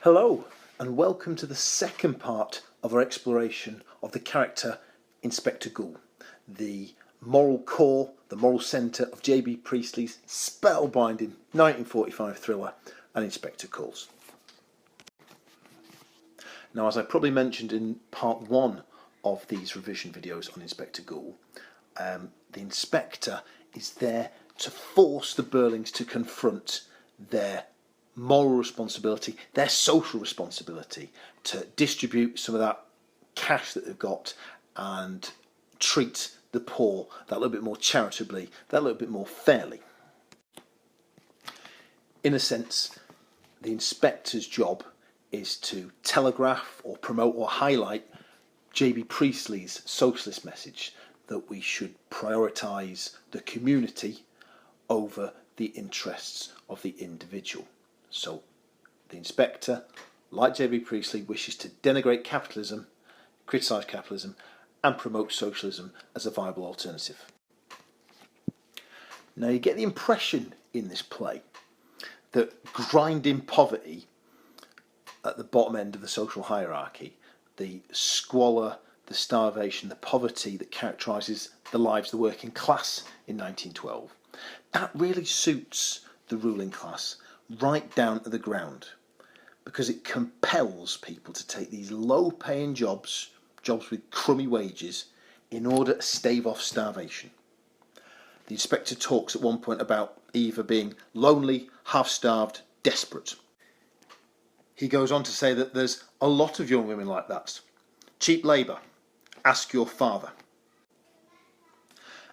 Hello and welcome to the second part of our exploration of the character Inspector Goole, the moral core, the moral centre of J.B. Priestley's spellbinding 1945 thriller An Inspector Calls. Now, as I probably mentioned in part one of these revision videos on Inspector Goole, the inspector is there to force the Birlings to confront their moral responsibility, their social responsibility, to distribute some of that cash that they've got and treat the poor that little bit more charitably, that little bit more fairly. In a sense, the inspector's job is to telegraph or promote or highlight J.B. Priestley's socialist message that we should prioritise the community over the interests of the individual. So the inspector, like J.B. Priestley, wishes to denigrate capitalism, criticise capitalism and promote socialism as a viable alternative. Now, you get the impression in this play that grinding poverty at the bottom end of the social hierarchy, the squalor, the starvation, the poverty that characterises the lives of the working class in 1912, that really suits the ruling class right down to the ground, because it compels people to take these low-paying jobs with crummy wages, in order to stave off starvation. The inspector talks at one point about Eva being lonely, half-starved, desperate. He goes on to say that there's a lot of young women like that. Cheap labour. Ask your father.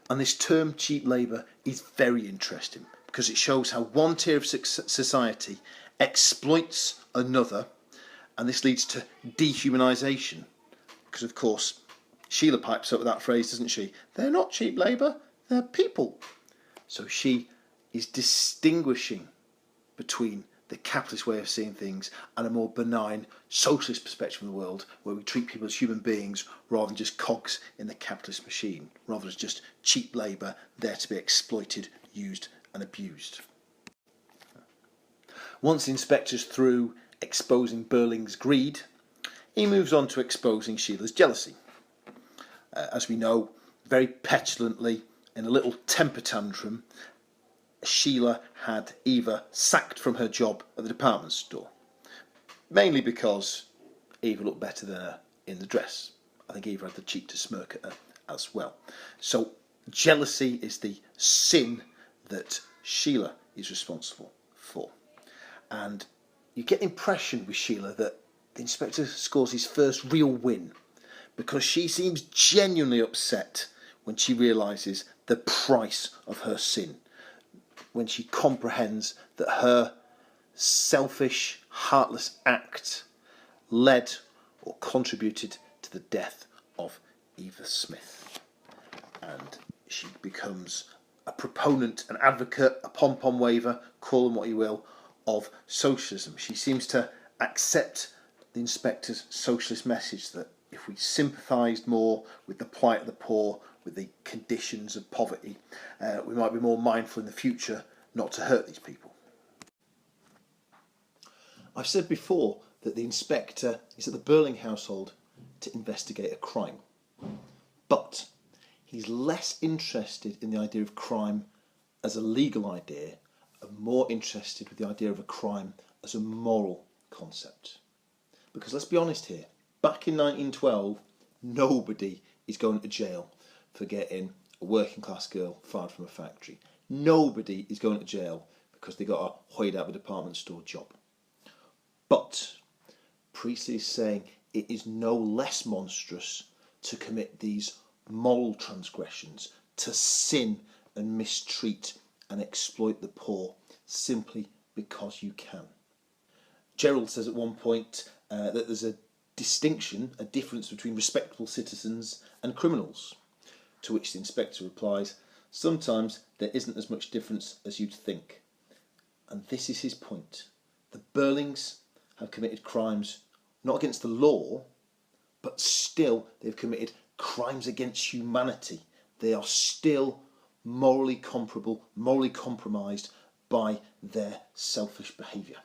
And this term cheap labour is very interesting, because it shows how one tier of society exploits another, and this leads to dehumanisation. Because, of course, Sheila pipes up with that phrase, doesn't she? They're not cheap labour, they're people. So she is distinguishing between the capitalist way of seeing things and a more benign socialist perspective of the world, where we treat people as human beings rather than just cogs in the capitalist machine, rather as just cheap labour there to be exploited, used and abused. Once the inspector's through exposing Birling's greed, he moves on to exposing Sheila's jealousy. As we know, very petulantly, in a little temper tantrum, Sheila had Eva sacked from her job at the department store, mainly because Eva looked better than her in the dress. I think Eva had the cheek to smirk at her as well. So jealousy is the sin that Sheila is responsible for. And you get the impression with Sheila that the inspector scores his first real win, because she seems genuinely upset when she realises the price of her sin, when she comprehends that her selfish, heartless act led or contributed to the death of Eva Smith. And she becomes a proponent, an advocate, a pom-pom waver, call them what you will, of socialism. She seems to accept the inspector's socialist message that if we sympathised more with the plight of the poor, with the conditions of poverty, we might be more mindful in the future not to hurt these people. I've said before that the inspector is at the Birling household to investigate a crime, but he's less interested in the idea of crime as a legal idea and more interested with the idea of a crime as a moral concept. Because let's be honest here, back in 1912, nobody is going to jail for getting a working class girl fired from a factory. Nobody is going to jail because they got a hoid out of a department store job. But Priestley is saying it is no less monstrous to commit these moral transgressions, to sin and mistreat and exploit the poor simply because you can. Gerald says at one point that there's a distinction, a difference between respectable citizens and criminals, to which the inspector replies, sometimes there isn't as much difference as you'd think. And this is his point. The Birlings have committed crimes not against the law, but still they've committed crimes against humanity. They are still morally comparable, morally compromised by their selfish behaviour.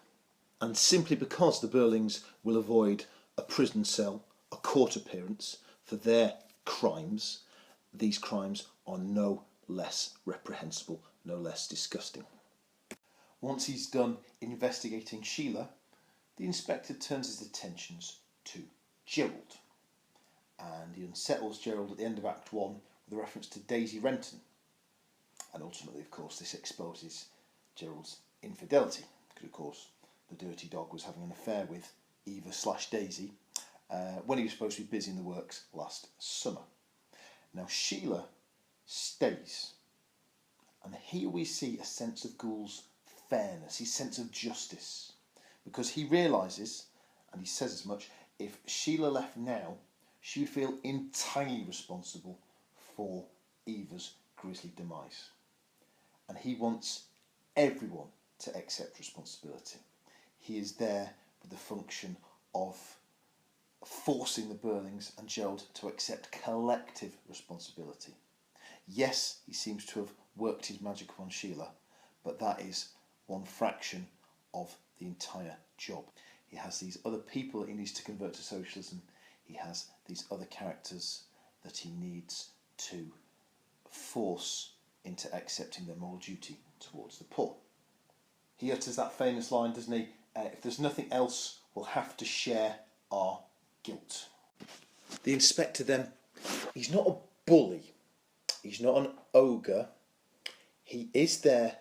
And simply because the Birlings will avoid a prison cell, a court appearance for their crimes, these crimes are no less reprehensible, no less disgusting. Once he's done investigating Sheila, the inspector turns his attentions to Gerald. And he unsettles Gerald at the end of Act 1 with a reference to Daisy Renton. And ultimately, of course, this exposes Gerald's infidelity, because, of course, the dirty dog was having an affair with Eva/Daisy when he was supposed to be busy in the works last summer. Now, Sheila stays. And here we see a sense of Goole's fairness, his sense of justice, because he realises, and he says as much, if Sheila left now, she would feel entirely responsible for Eva's grisly demise. And he wants everyone to accept responsibility. He is there with the function of forcing the Birlings and Gerald to accept collective responsibility. Yes, he seems to have worked his magic upon Sheila, but that is one fraction of the entire job. He has these other people that he needs to convert to socialism. He has these other characters that he needs to force into accepting their moral duty towards the poor. He utters that famous line, doesn't he? If there's nothing else, we'll have to share our guilt. The inspector then, he's not a bully. He's not an ogre. He is there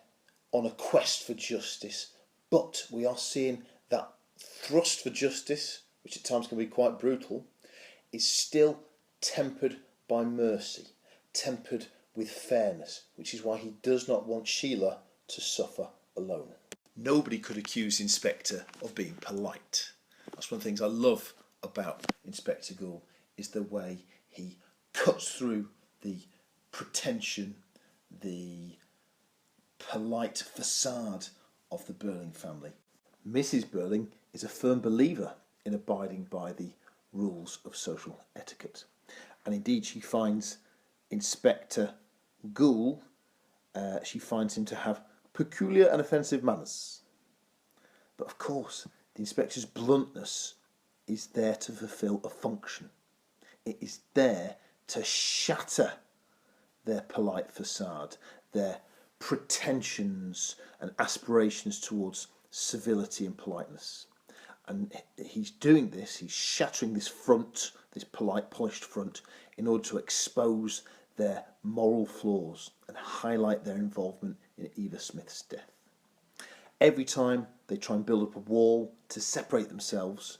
on a quest for justice, but we are seeing that thrust for justice, which at times can be quite brutal, is still tempered by mercy, tempered with fairness, which is why he does not want Sheila to suffer alone. Nobody could accuse the Inspector of being polite. That's one of the things I love about Inspector Goole, is the way he cuts through the pretension, the polite facade of the Birling family. Mrs Birling is a firm believer in abiding by the rules of social etiquette, and indeed she finds Inspector Goole, she finds him to have peculiar and offensive manners. But of course, the inspector's bluntness is there to fulfil a function. It is there to shatter their polite facade, their pretensions and aspirations towards civility and politeness. And he's doing this, he's shattering this front, this polite, polished front, in order to expose their moral flaws and highlight their involvement in Eva Smith's death. Every time they try and build up a wall to separate themselves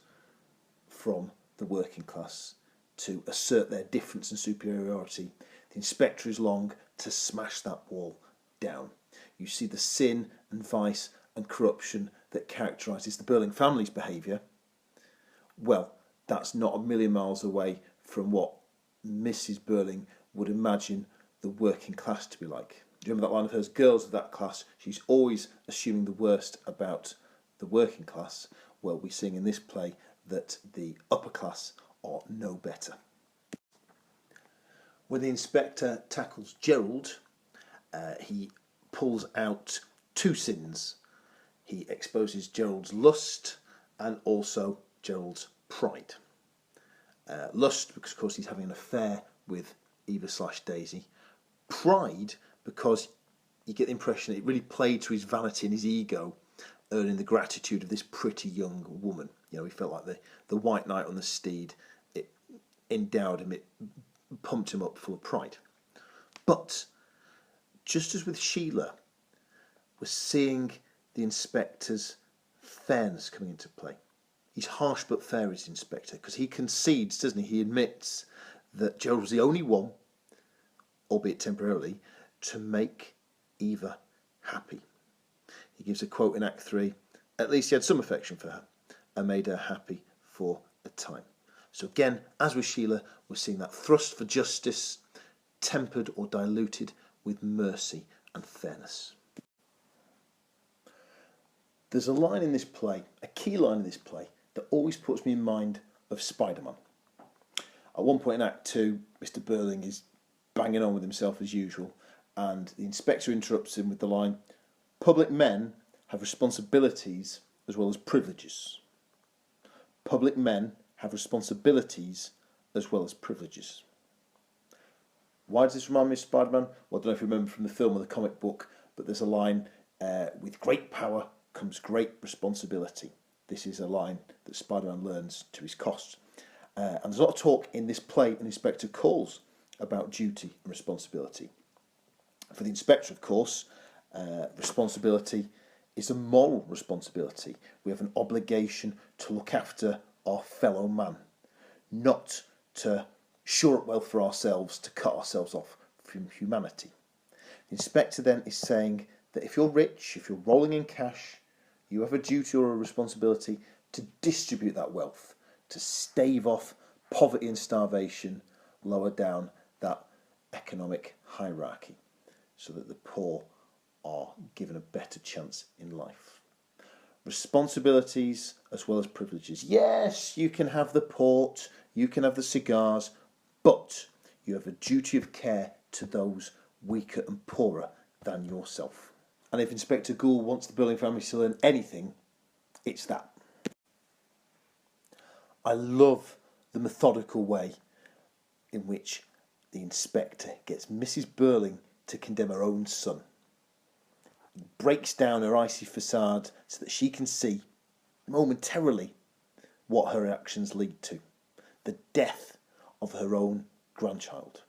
from the working class, to assert their difference and superiority, the inspector is long to smash that wall down. You see the sin and vice and corruption that characterises the Birling family's behaviour. Well, that's not a million miles away from what Mrs Birling would imagine the working class to be like. Do you remember that line of hers? Girls of that class, she's always assuming the worst about the working class. Well, we're seeing in this play that the upper class are no better. When the inspector tackles Gerald, he pulls out two sins. He exposes Gerald's lust and also Gerald's pride. Lust, because of course he's having an affair with Eva/Daisy. Pride, because you get the impression that it really played to his vanity and his ego, earning the gratitude of this pretty young woman. You know, he felt like the white knight on the steed. It endowed him, it pumped him up full of pride. But just as with Sheila, we're seeing the inspector's fairness coming into play. He's harsh but fair as inspector, because he concedes, doesn't he? He admits that Gerald was the only one, albeit temporarily, to make Eva happy. He gives a quote in Act 3, at least he had some affection for her and made her happy for a time. So again, as with Sheila, we're seeing that thrust for justice tempered or diluted with mercy and fairness. There's a line in this play, a key line in this play, that always puts me in mind of Spider-Man. At one point in Act 2, Mr Birling is banging on with himself as usual, and the inspector interrupts him with the line, "Public men have responsibilities as well as privileges. Public men have responsibilities as well as privileges. Why does this remind me of Spider-Man? Well, I don't know if you remember from the film or the comic book, but there's a line, with great power comes great responsibility. This is a line that Spider-Man learns to his cost. And there's a lot of talk in this play and Inspector Calls about duty and responsibility. For the inspector, of course, responsibility is a moral responsibility. We have an obligation to look after our fellow man, not to shore up wealth for ourselves, to cut ourselves off from humanity. The inspector then is saying that if you're rich, if you're rolling in cash, you have a duty or a responsibility to distribute that wealth, to stave off poverty and starvation lower down that economic hierarchy, so that the poor are given a better chance in life. Responsibilities as well as privileges. Yes, you can have the port, you can have the cigars, but you have a duty of care to those weaker and poorer than yourself. And if Inspector Goole wants the Birling family to learn anything, it's that. I love the methodical way in which the inspector gets Mrs Birling to condemn her own son. He breaks down her icy facade so that she can see momentarily what her actions lead to. The death of her own grandchild.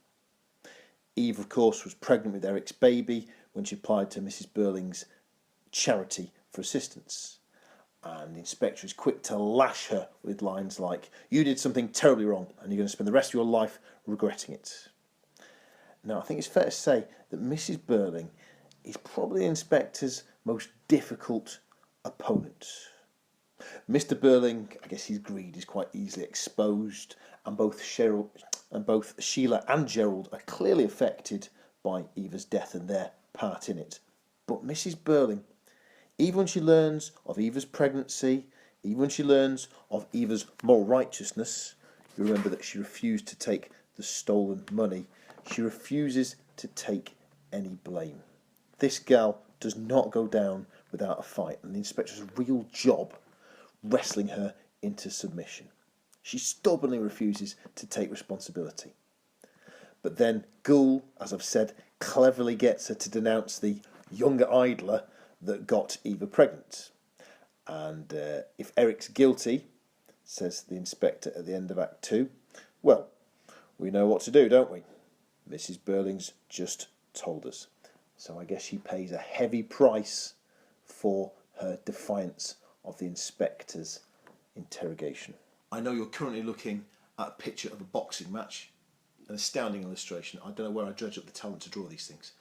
Eve, of course, was pregnant with Eric's baby when she applied to Mrs Birling's charity for assistance. And the inspector is quick to lash her with lines like, "You did something terribly wrong and you're going to spend the rest of your life regretting it." Now, I think it's fair to say that Mrs Birling is probably the inspector's most difficult opponent. Mr Birling, I guess his greed is quite easily exposed, and both Sheila and Gerald are clearly affected by Eva's death and their part in it. But Mrs Birling, even when she learns of Eva's pregnancy, even when she learns of Eva's moral righteousness, you remember that she refused to take the stolen money, she refuses to take any blame. This gal does not go down without a fight, and the inspector's real job wrestling her into submission. She stubbornly refuses to take responsibility. But then Goole, as I've said, cleverly gets her to denounce the younger idler that got Eva pregnant. And if Eric's guilty, says the inspector at the end of Act 2, well, we know what to do, don't we? Mrs Birling's just told us. So I guess she pays a heavy price for her defiance of the inspector's interrogation. I know you're currently looking at a picture of a boxing match, an astounding illustration. I don't know where I dredge up the talent to draw these things.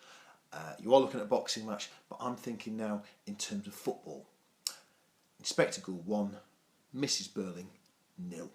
You are looking at a boxing match, but I'm thinking now in terms of football. Inspector Goole 1, Mrs Birling 0.